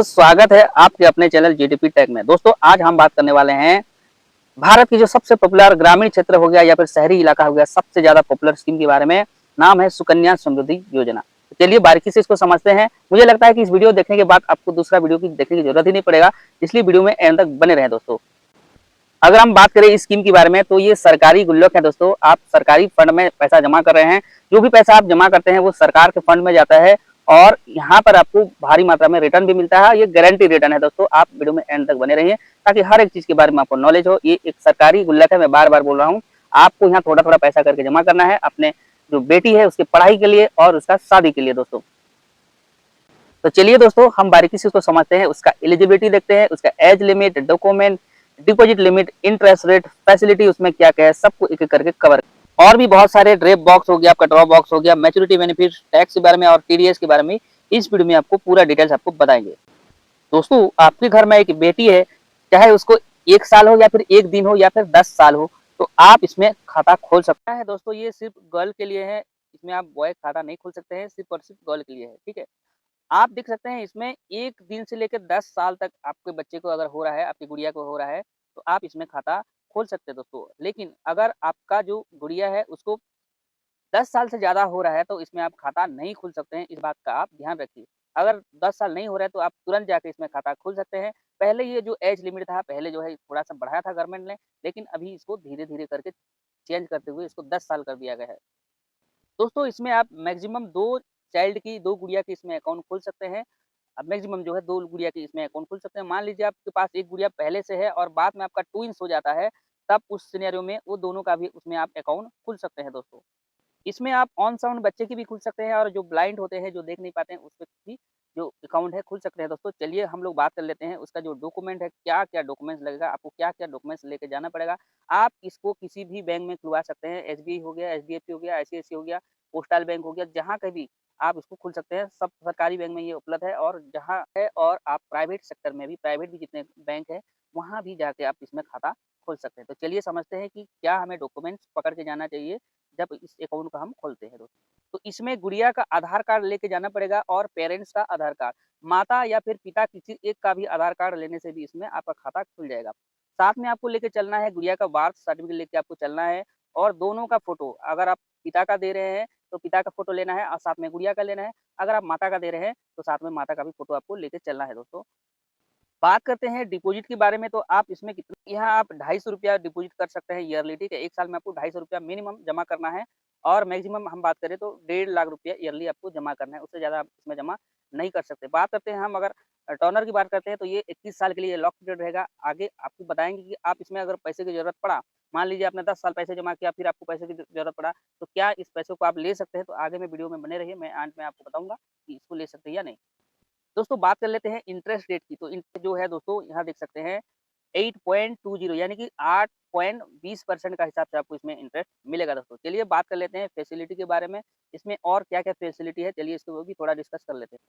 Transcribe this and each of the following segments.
स्वागत है आपके अपने चैनल जीडीपी टेक में। दोस्तों आज हम बात करने वाले हैं भारत की जो सबसे पॉपुलर ग्रामीण क्षेत्र हो गया या फिर शहरी इलाका हो गया, सबसे ज्यादा पॉपुलर स्कीम के बारे में। नाम है सुकन्या समृद्धि योजना। तो चलिए बारीकी से इसको समझते हैं। मुझे लगता है कि इस वीडियो देखने के बाद आपको दूसरा वीडियो की देखने की जरूरत ही नहीं पड़ेगा, इसलिए वीडियो में एंड तक बने रहे दोस्तों। अगर हम बात करें इस स्कीम के बारे में तो ये सरकारी गुल्लक है दोस्तों। आप सरकारी फंड में पैसा जमा कर रहे हैं। जो भी पैसा आप जमा करते हैं वो सरकार के फंड में जाता है और यहाँ पर आपको भारी मात्रा में रिटर्न भी मिलता है। ये गारंटी रिटर्न है दोस्तों। आप वीडियो में एंड तक बने रहिए ताकि हर एक चीज के बारे में आपको नॉलेज हो। ये एक सरकारी गुल्लक है, मैं बार बार बोल रहा हूँ। आपको यहाँ थोड़ा थोड़ा पैसा करके जमा करना है अपने जो बेटी है उसकी पढ़ाई के लिए और उसका शादी के लिए दोस्तों। तो चलिए दोस्तों हम बारीकी से उसको समझते हैं। उसका एलिजिबिलिटी देखते हैं, उसका age limit, document, deposit limit, interest rate, facility उसमें क्या क्या है, सबको एक एक करके कवर। और भी बहुत सारे ड्रेप बॉक्स हो गया, आपका ड्रॉप बॉक्स हो गया, मैच्योरिटी बेनिफिट, टैक्स के बारे में और टीडीएस के बारे में इस वीडियो में आपको पूरा डिटेल्स आपको बताएंगे। दोस्तों आपके घर में एक बेटी है, चाहे उसको 1 साल हो या फिर 1 दिन हो या फिर 10 साल हो, तो आप इसमें खाता खोल सकते हैं दोस्तों। ये सिर्फ गर्ल के लिए है, इसमें आप बॉय खाता नहीं खोल सकते हैं, सिर्फ और सिर्फ गर्ल के लिए है, ठीक है। आप देख सकते हैं इसमें 1 दिन से लेकर 10 साल तक आपके बच्चे को अगर हो रहा है, आपकी गुड़िया को हो रहा है, तो आप इसमें खाता खोल सकते हैं दोस्तों। लेकिन अगर आपका जो गुड़िया है उसको 10 साल से ज़्यादा हो रहा है तो इसमें आप खाता नहीं खोल सकते हैं, इस बात का आप ध्यान रखिए। अगर 10 साल नहीं हो रहा है तो आप तुरंत जाके इसमें खाता खोल सकते हैं। पहले ये जो एज लिमिट था, पहले जो है थोड़ा-सा बढ़ाया था गवर्नमेंट ने, लेकिन अभी इसको धीरे-धीरे करके चेंज करते हुए इसको 10 साल कर दिया गया है। दोस्तों इसमें आप मैक्सिमम 2 चाइल्ड की 2 गुड़िया की इसमें अकाउंट खोल सकते हैं। अब मैक्सिमम जो है 2 गुड़िया की इसमें अकाउंट खोल सकते हैं। मान लीजिए आपके पास 1 गुड़िया पहले से है और बाद में आपका ट्विन्स हो जाता है, तब उस सिनेरियो में वो दोनों का भी उसमें आप अकाउंट खोल सकते हैं दोस्तों। इसमें आप ऑन साउंड बच्चे की भी खुल सकते हैं और जो ब्लाइंड होते हैं, जो देख नहीं पाते हैं, उसपे भी जो अकाउंट है खुल सकते हैं दोस्तों। चलिए हम लोग बात कर लेते हैं उसका जो डॉक्यूमेंट है, क्या-क्या डॉक्यूमेंट्स लगेगा, आपको क्या-क्या डॉक्यूमेंट्स लेके जाना पड़ेगा। आप इसको किसी भी बैंक में खुलवा सकते हैं, एसबीआई हो गया, एचडीएफसी हो गया, आईसीआईसीआई हो गया, पोस्टल बैंक हो गया, जहाँ कहीं आप इसको खुल सकते हैं। सब सरकारी बैंक में ये उपलब्ध है और जहाँ है और आप प्राइवेट सेक्टर में भी, प्राइवेट भी जितने बैंक हैं, वहाँ भी जाके आप इसमें खाता खोल सकते हैं। तो चलिए समझते हैं कि क्या हमें डॉक्यूमेंट्स पकड़ के जाना चाहिए जब इस अकाउंट को हम खोलते हैं दोस्तों। तो इसमें गुड़िया का आधार कार्ड लेके जाना पड़ेगा और पेरेंट्स का आधार कार्ड। माता या फिर पिता किसी एक का भी आधार कार्ड लेने से भी इसमें आपका खाता खुल जाएगा। साथ में आपको लेके चलना है गुड़िया का बर्थ सर्टिफिकेट लेके आपको चलना है और दोनों का फ़ोटो, अगर आप पिता का दे रहे हैं, तो पिता का फ़ोटो लेना है और साथ में गुड़िया का लेना है। अगर आप माता का दे रहे हैं, तो साथ में माता का भी फ़ोटो आपको लेके चलना है दोस्तों। बात करते हैं डिपॉजिट के बारे में, तो आप इसमें कितना, यहाँ आप ₹250 डिपॉजिट कर सकते हैं ईयरली, ठीक है। 1 साल में आपको ₹250 मिनिमम जमा करना है और मैक्सिमम हम बात करें तो ₹1.5 लाख ईयरली आपको जमा करना है, उससे ज़्यादा आप इसमें जमा नहीं कर सकते। बात करते हैं हम अगर टर्नर की बात करते हैं तो ये 21 साल के लिए लॉक पीरियड रहेगा। आगे आपको बताएँगे कि आप इसमें अगर पैसे की ज़रूरत पड़ा, मान लीजिए आपने 10 साल पैसे जमा किया, फिर आपको पैसे की ज़रूरत पड़ा, तो क्या इस पैसों को आप ले सकते हैं? तो आगे में वीडियो में बने रहिए, मैं अंत में आपको बताऊँगा कि इसको ले सकते हैं या नहीं। दोस्तों बात कर लेते हैं इंटरेस्ट रेट की। तो इंटरेस्ट जो है दोस्तों यहाँ देख सकते हैं 8.20 यानी कि 8.20% का हिसाब से आपको इसमें इंटरेस्ट मिलेगा दोस्तों। चलिए बात कर लेते हैं फैसिलिटी के बारे में, इसमें और क्या-क्या फैसिलिटी है, चलिए इसको भी थोड़ा डिस्कस कर लेते हैं।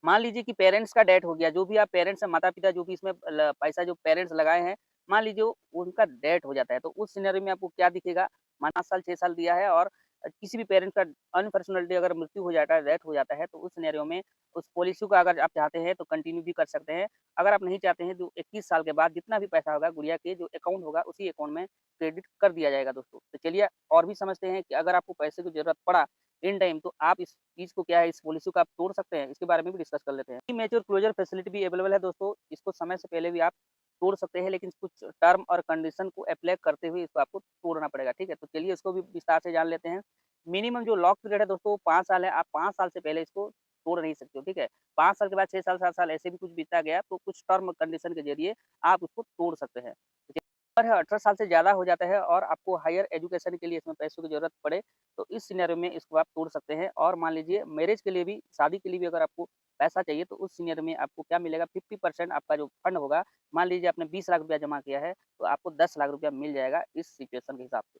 मान लीजिए कि पेरेंट्स का डेथ हो गया, जो भी आप पेरेंट्स हैं, माता-पिता जो भी इसमें पैसा जो पेरेंट्स लगाए हैं, मान लीजिए उनका डेथ हो जाता है, तो उस सिनेरियो में आपको क्या दिखेगा, मान 5 साल 6 साल दिया है और किसी भी पेरेंट्स का अनफॉर्चुनेटली अगर मृत्यु हो जाता है, डेथ हो जाता है, तो उस सिनेरियो में उस पॉलिसी को अगर आप चाहते हैं तो कंटिन्यू भी कर सकते हैं। अगर आप नहीं चाहते हैं तो 21 साल के बाद जितना भी पैसा होगा गुड़िया के जो अकाउंट होगा उसी अकाउंट में क्रेडिट कर दिया जाएगा दोस्तों। तो चलिए और भी समझते हैं कि अगर आपको पैसे की ज़रूरत पड़ा इन टाइम, तो आप इस चीज़ को क्या है, इस पॉलिसी को आप तोड़ सकते हैं, इसके बारे में भी डिस्कस कर लेते हैं। प्रीमैच्योर क्लोज़र फैसिलिटी भी अवेलेबल है दोस्तों, इसको समय से पहले भी आप तोड़ सकते हैं, लेकिन कुछ टर्म और कंडीशन को अप्लाई करते हुए इसको आपको तोड़ना पड़ेगा, ठीक है? तो चलिए इसको भी विस्तार से जान लेते हैं। मिनिमम जो लॉक पीरियड है दोस्तों 5 साल है, आप 5 साल से पहले इसको तोड़ नहीं सकते हो, ठीक है? 5 साल के बाद 6 साल, 7 साल ऐसे भी कुछ बीतता गया तो कुछ टर्म कंडीशन के ज़रिए आप उसको तोड़ सकते हैं। अगर 18 साल से ज़्यादा हो जाता है और आपको हायर एजुकेशन के लिए इसमें पैसों की ज़रूरत पड़े, तो इस सिनेरियो में इसको आप तोड़ सकते हैं। और मान लीजिए मैरेज के लिए भी, शादी के लिए भी अगर आपको पैसा चाहिए, तो उस सिनेरियो में आपको क्या मिलेगा, 50% आपका जो फंड होगा, मान लीजिए आपने 20 लाख रुपया जमा किया है, तो आपको 10 लाख रुपया मिल जाएगा इस सिचुएशन के हिसाब से।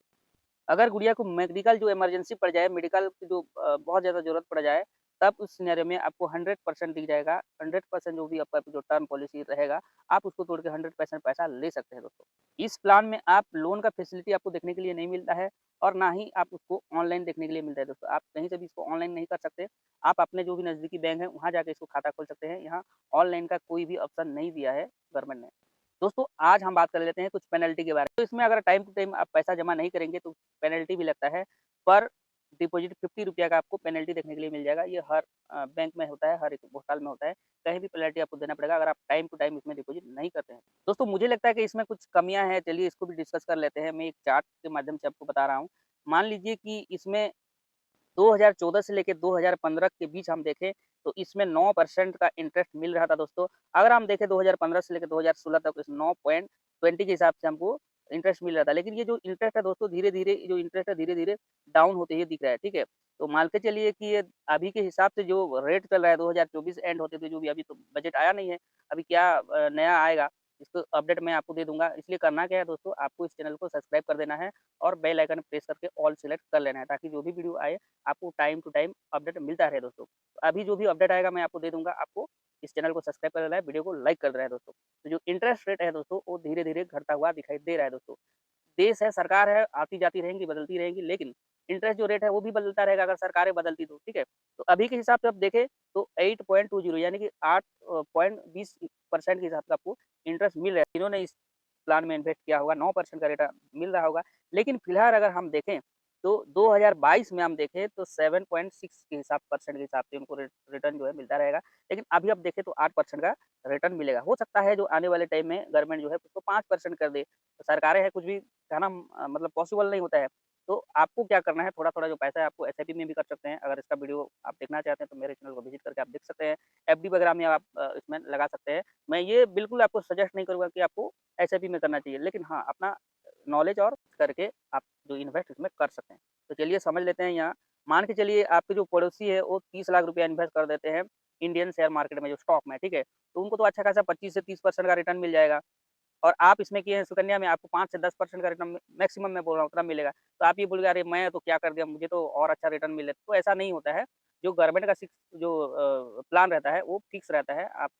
अगर गुड़िया को मेडिकल जो इमरजेंसी पड़ जाए, मेडिकल की जो बहुत ज़्यादा ज़रूरत पड़ जाए, तब उस सिनेरियो में आपको 100% दिख जाएगा। 100% जो भी आपका जो टर्म पॉलिसी रहेगा, आप उसको तोड़ के 100% पैसा ले सकते हैं दोस्तों। इस प्लान में आप लोन का फैसिलिटी आपको देखने के लिए नहीं मिलता है और ना ही आप उसको ऑनलाइन देखने के लिए मिलता है दोस्तों। आप कहीं से भी इसको ऑनलाइन नहीं कर सकते। आप अपने जो भी नज़दीकी बैंक है, वहाँ जाके इसको खाता खोल सकते हैं। यहाँ ऑनलाइन का कोई भी ऑप्शन नहीं दिया है गवर्नमेंट ने। दोस्तों आज हम बात कर लेते हैं कुछ पेनल्टी के बारे में। तो इसमें अगर टाइम टू टाइम आप पैसा जमा नहीं करेंगे तो पेनल्टी भी लगता है। पर डिपॉजिट ₹50 का आपको पेनल्टी देखने के लिए मिल जाएगा। ये हर बैंक में होता है, हर एक पोस्टल में होता है। कहीं भी पेनल्टी आपको देना पड़ेगा अगर आप टाइम टू टाइम इसमें डिपॉजिट नहीं करते हैं। दोस्तों मुझे लगता है कि इसमें कुछ कमियाँ हैं, चलिए इसको भी डिस्कस कर लेते हैं। मैं एक चार्ट के माध्यम से आपको बता रहा हूँ। मान लीजिए कि इसमें 2014 से लेके 2015 के बीच हम देखें तो इसमें 9% का इंटरेस्ट मिल रहा था दोस्तों। अगर हम देखें 2015 से लेके 2016 तक इस 9.20 के हिसाब से हमको इंटरेस्ट मिल रहा था। लेकिन ये जो इंटरेस्ट है दोस्तों धीरे-धीरे जो इंटरेस्ट है धीरे-धीरे डाउन होते हुए दिख रहा है, ठीक है? तो मान के चलिए कि ये अभी के हिसाब से जो रेट चल रहा है 2024 एंड होते हुए जो भी अभी तो बजट आया नहीं है, अभी क्या नया आएगा इसको अपडेट मैं आपको दे दूँगा। इसलिए करना क्या है दोस्तों आपको इस चैनल को सब्सक्राइब कर देना है और बेल आइकन प्रेस करके ऑल सेलेक्ट कर लेना है ताकि जो भी वीडियो आए आपको टाइम टू टाइम अपडेट मिलता रहे दोस्तों। तो अभी जो भी अपडेट आएगा मैं आपको दे दूँगा, आपको इस चैनल को सब्सक्राइब कर देना है, वीडियो को लाइक कर देना है दोस्तों। तो जो इंटरेस्ट रेट है दोस्तों, वो धीरे-धीरे घटता हुआ दिखाई दे रहा है दोस्तों। देश है, सरकार है, आती-जाती रहेंगी, बदलती रहेंगी, लेकिन इंटरेस्ट जो रेट है वो भी बदलता रहेगा अगर सरकारें बदलती तो, ठीक है? तो अभी के हिसाब से आप देखें तो 8.20 यानी कि 8.20% के हिसाब से आपको इंटरेस्ट मिल रहा है। जिन्होंने इस प्लान में इन्वेस्ट किया होगा 9% का रिटर्न मिल रहा होगा। लेकिन फिलहाल अगर हम देखें तो 2022 में हम देखें तो 7.6 के हिसाब परसेंट के हिसाब से उनको रिटर्न जो है मिलता रहेगा। लेकिन अभी आप देखें तो 8% का रिटर्न मिलेगा। हो सकता है जो आने वाले टाइम में गवर्नमेंट जो है उसको 5% कर दे। तो सरकारें हैं कुछ भी कहना मतलब पॉसिबल नहीं होता है। तो आपको क्या करना है थोड़ा-थोड़ा जो पैसा है आपको एसआईपी में भी कर सकते हैं। अगर इसका वीडियो आप देखना चाहते हैं तो मेरे चैनल को विज़िट करके आप देख सकते हैं। एफडी वगैरह में आप इसमें लगा सकते हैं। मैं ये बिल्कुल आपको सजेस्ट नहीं करूँगा कि आपको एसआईपी में करना चाहिए। लेकिन हाँ, अपना नॉलेज और करके आप जो इन्वेस्ट इसमें कर सकते हैं। तो चलिए समझ लेते हैं यहाँ। मान के चलिए आपके जो पड़ोसी है वो 30 लाख रुपया इन्वेस्ट कर देते हैं इंडियन शेयर मार्केट में जो स्टॉक में, ठीक है? तो उनको तो अच्छा खासा 25 से 30% का रिटर्न मिल जाएगा। और आप इसमें किए हैं सुकन्या में आपको 5 से 10% का रिटर्न मैक्सिमम मैं बोल रहा हूँ उतना मिलेगा। तो आप ये बोलोगे अरे मैं तो क्या कर दिया मुझे तो और अच्छा रिटर्न मिले। तो ऐसा नहीं होता है। जो गवर्नमेंट का जो प्लान रहता है वो फिक्स रहता है। आप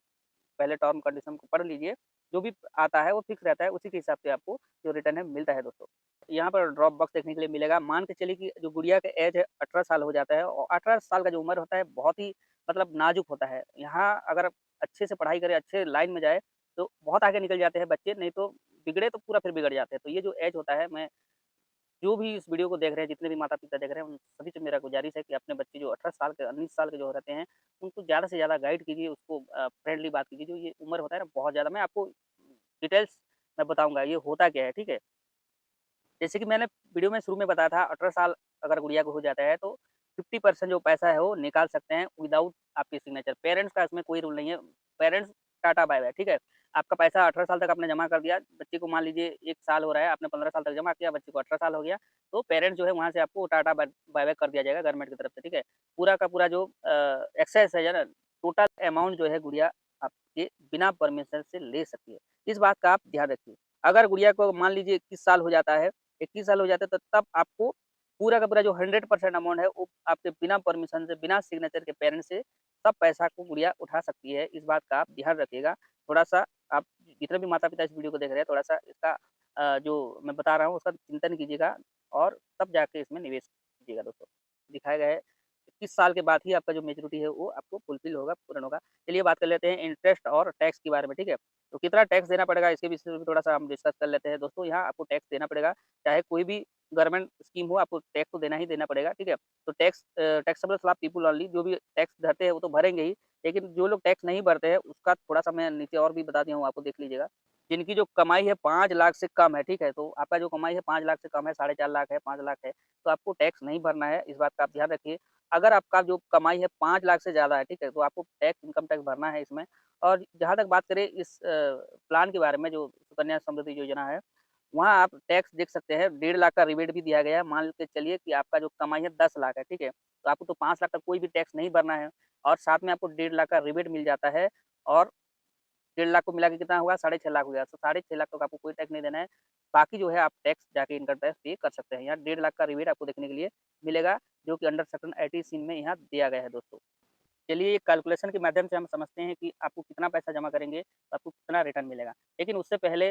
पहले टर्म कंडीशन को पढ़ लीजिए। जो भी आता है वो फिक्स रहता है, उसी के हिसाब से आपको जो रिटर्न है मिलता है दोस्तों। यहाँ पर ड्रॉप बॉक्स देखने के लिए मिलेगा। मान के चलिए कि जो गुड़िया का ऐज है 18 साल हो जाता है और 18 साल का जो उम्र होता है बहुत ही मतलब नाज़ुक होता है। यहाँ अगर अच्छे से पढ़ाई करे, अच्छे लाइन में जाए तो बहुत आगे निकल जाते हैं बच्चे, नहीं तो बिगड़े तो पूरा फिर बिगड़ जाते हैं। तो ये जो ऐज होता है मैं जो भी इस वीडियो को देख रहे हैं, जितने भी माता-पिता देख रहे हैं, उन सभी से मेरा गुज़ारिश है कि अपने बच्चे जो 18 साल के 19 साल के जो रहते हैं, उनको ज़्यादा से ज़्यादा गाइड कीजिए, उसको फ्रेंडली बात कीजिए। जो ये उम्र होता है ना बहुत ज़्यादा मैं आपको डिटेल्स में बताऊँगा, ये होता क्या है, ठीक है? जैसे कि मैंने वीडियो में शुरू में बताया था 18 साल अगर गुड़िया को हो जाता है तो 50% जो पैसा है वो निकाल सकते हैं विदाउट आपके सिग्नेचर। पेरेंट्स का इसमें कोई रूल नहीं है। पेरेंट्स टाटा बाय-बाय, ठीक है? आपका पैसा 18 साल तक आपने जमा कर दिया, बच्चे को मान लीजिए 1 साल हो रहा है, आपने 15 साल तक जमा किया, बच्चे को 18 साल हो गया, तो पेरेंट्स जो है वहाँ से आपको टाटा बाय-बाय कर दिया जाएगा गवर्नमेंट की तरफ से, ठीक है? पूरा का पूरा जो एक्सेस है ना, टोटल अमाउंट जो है गुड़िया आपके बिना परमिशन से ले सकती है। इस बात का आप ध्यान रखिए। अगर गुड़िया को मान लीजिए 21 साल हो जाता है 21 साल हो जाते हैं तो तब आपको पूरा का पूरा जो 100% अमाउंट है वो आपके बिना परमिशन से, बिना सिग्नेचर के पेरेंट्स से सब पैसा को गुड़िया उठा सकती है। इस बात का आप ध्यान रखिएगा। थोड़ा-सा आप जितने भी माता-पिता इस वीडियो को देख रहे हैं थोड़ा-सा इसका जो मैं बता रहा हूँ उसका चिंतन कीजिएगा और तब जाके इसमें निवेश कीजिएगा दोस्तों। दिखाया गया है 21 साल के बाद ही आपका जो मैच्योरिटी है वो आपको फुलफिल होगा, पूर्ण होगा। चलिए बात कर लेते हैं इंटरेस्ट और टैक्स के बारे में, ठीक है? तो कितना टैक्स देना पड़ेगा इसके विषय में भी थोड़ा-सा हम डिस्कस कर लेते हैं। दोस्तों यहाँ आपको टैक्स देना पड़ेगा, चाहे कोई भी गवर्नमेंट स्कीम हो आपको टैक्स तो देना ही देना पड़ेगा, ठीक है? तो टैक्सेबल स्लैब पीपल ओनली जो भी टैक्स भरते हैं वो तो भरेंगे ही, लेकिन जो लोग टैक्स नहीं भरते हैं उसका थोड़ा-सा मैं नीचे और भी बता दिया हूँ आपको देख लीजिएगा। जिनकी जो कमाई है 5 लाख से कम है, ठीक है? तो आपका जो कमाई है 5 लाख से कम है, साढ़े 4 लाख है, 5 लाख है, तो आपको टैक्स नहीं भरना है, इस बात का आप ध्यान रखिए। अगर आपका जो कमाई है 5 लाख से ज़्यादा है, ठीक है? तो आपको टैक्स इनकम टैक्स भरना है इसमें। और जहाँ तक बात करें इस प्लान के बारे में जो सुकन्या समृद्धि योजना है, वहाँ आप टैक्स देख सकते हैं 1.5 लाख का रिबेट भी दिया गया है। मान के चलिए कि आपका जो कमाई है 10 लाख है, ठीक है? तो आपको तो 5 लाख तक कोई भी टैक्स नहीं भरना है और साथ में आपको 1.5 लाख का रिबेट मिल जाता है और 1.5 लाख को मिला के कितना हुआ? साढ़े 6 लाख हो गया। तो साढ़े 6 लाख तक आपको कोई टैक्स नहीं देना है। बाकी जो है आप टैक्स जाके इनकम टैक्स पे कर सकते हैं। यहाँ 1.5 लाख का रिबेट आपको देखने के लिए मिलेगा, जो कि अंडर सेक्शन 80 सीन में यहाँ दिया गया है दोस्तों। चलिए एक कैलकुलेशन के माध्यम से हम समझते हैं कि आपको कितना पैसा जमा करेंगे तो आपको कितना रिटर्न मिलेगा। लेकिन उससे पहले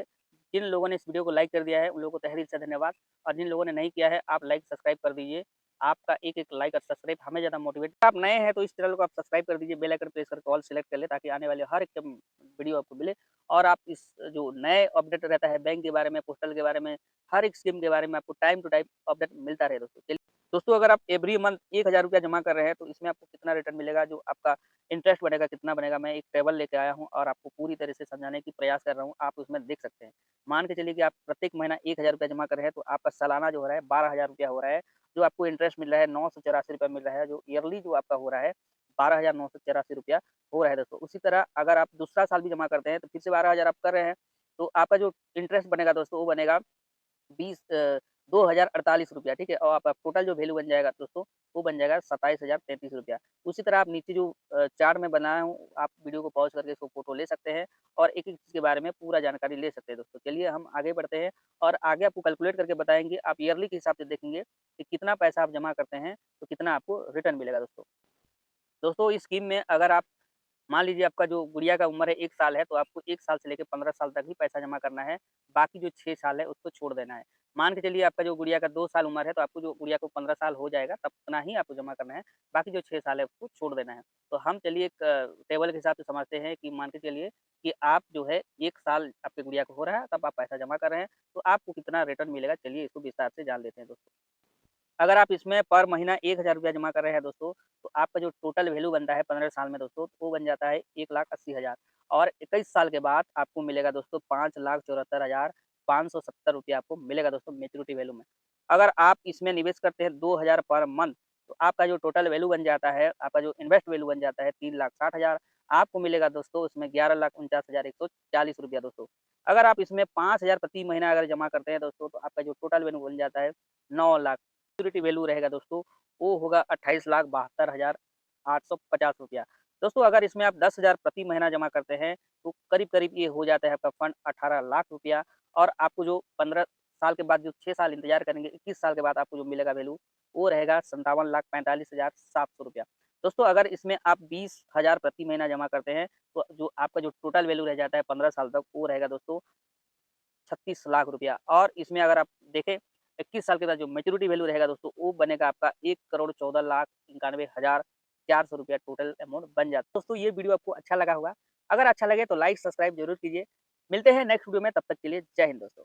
जिन लोगों ने इस वीडियो को लाइक कर दिया है उन लोगों को तहे दिल से धन्यवाद, और जिन लोगों ने नहीं किया है आप लाइक सब्सक्राइब कर दीजिए। आपका एक-एक लाइक और सब्सक्राइब हमें ज़्यादा मोटिवेट, आप नए हैं तो इस चैनल को आप सब्सक्राइब कर दीजिए, बेल आइकन प्रेस करके ऑल सेलेक्ट कर लें ताकि आने वाले हर एक वीडियो आपको मिले। और आप इस जो नए अपडेट रहता है बैंक के बारे में, पोस्टल के बारे में, हर एक स्कीम के बारे में आपको टाइम टू टाइम अपडेट मिलता रहे दोस्तों। चलिए दोस्तों, अगर आप एवरी मंथ ₹1000 जमा कर रहे हैं तो इसमें आपको कितना रिटर्न मिलेगा, जो आपका इंटरेस्ट बनेगा कितना बनेगा, मैं एक टेबल लेके आया हूँ और आपको पूरी तरह से समझाने की प्रयास कर रहा हूँ, आप उसमें देख सकते हैं। मान के चलिए कि आप प्रत्येक महीना ₹1000 जमा कर रहे हैं तो आपका सालाना जो हो रहा है ₹12000 हो रहा है, जो आपको इंटरेस्ट मिल रहा है ₹984 मिल रहा है, जो ईयरली जो आपका हो रहा है ₹12984 हो रहा है दोस्तों। उसी तरह अगर आप दूसरा साल भी जमा करते हैं तो फिर से 12000 आप कर रहे हैं, तो आपका जो इंटरेस्ट बनेगा दोस्तों वो बनेगा 2048 ठीक है? और आपका टोटल जो वैल्यू बन जाएगा दोस्तों, वो बन जाएगा ₹27033। उसी तरह आप नीचे जो चार्ट मैं बनाया हूँ, आप वीडियो को पॉज़ करके इसको फ़ोटो ले सकते हैं और एक-एक चीज़ के बारे में पूरा जानकारी ले सकते हैं दोस्तों। चलिए हम आगे बढ़ते हैं और आगे आपको कैलकुलेट करके बताएँगे, आप ईयरली के हिसाब से देखेंगे कि कितना पैसा आप जमा करते हैं, तो कितना आपको रिटर्न मिलेगा दोस्तों। दोस्तों इस स्कीम में अगर आप मान लीजिए आपका जो गुड़िया का उम्र है 1 साल है, तो आपको 1 साल से लेके 15 साल तक ही पैसा जमा करना है, बाकी जो 6 साल है उसको छोड़ देना है। मान के चलिए आपका जो गुड़िया का 2 साल उम्र है, तो आपको जो गुड़िया को 15 साल हो जाएगा तब उतना ही आपको जमा करना है, बाकी जो 6 साल है उसको छोड़ देना है। तो हम चलिए एक टेबल के हिसाब से समझते हैं कि मान के चलिए कि आप जो है 1 साल आपकी गुड़िया को हो रहा है, तब आप पैसा जमा कर रहे हैं, तो आपको कितना रिटर्न मिलेगा, चलिए इसको विस्तार से जान लेते हैं दोस्तों। अगर आप इसमें पर महीना ₹1000 जमा कर रहे हैं दोस्तों, तो आपका जो टोटल वैल्यू बनता है 15 साल में दोस्तों, वो बन जाता है 1,80,000 और 21 साल के बाद आपको मिलेगा दोस्तों ₹5,74,570 आपको मिलेगा दोस्तों मैच्योरिटी वैल्यू में। अगर आप इसमें निवेश करते हैं 2000 पर मंथ, तो आपका जो टोटल वैल्यू बन जाता है, आपका जो इन्वेस्ट वैल्यू बन जाता है 3,60,000 आपको मिलेगा दोस्तों उसमें ₹11,49,140 दोस्तों। अगर आप इसमें 5000 प्रति महीना अगर जमा करते हैं दोस्तों, तो आपका जो टोटल वैल्यू बन जाता है 9 लाख सिक्योरिटी वैल्यू रहेगा दोस्तों, वो होगा ₹28,72,850। दोस्तों अगर इसमें आप 10,000 प्रति महीना जमा करते हैं, तो करीब-करीब ये हो जाता है आपका फंड 18 लाख रुपया और आपको जो 15 साल के बाद जो 6 साल इंतज़ार करेंगे, 21 साल के बाद आपको जो मिलेगा वैल्यू, वो रहेगा ₹57,45,700। दोस्तों अगर इसमें आप 20,000 प्रति महीना जमा करते हैं, तो जो आपका जो टोटल वैल्यू रह जाता है 15 साल तक, वो रहेगा दोस्तों 36 लाख रुपया और इसमें अगर आप देखें 21 साल के बाद जो मैच्योरिटी वैल्यू रहेगा दोस्तों वो बनेगा आपका 1,14,91,400 रुपया टोटल अमाउंट बन जाता है। दोस्तों ये वीडियो आपको अच्छा लगा होगा। अगर अच्छा लगे तो लाइक सब्सक्राइब जरूर कीजिए। मिलते हैं नेक्स्ट वीडियो में, तब तक के लिए जय हिंद दोस्तों।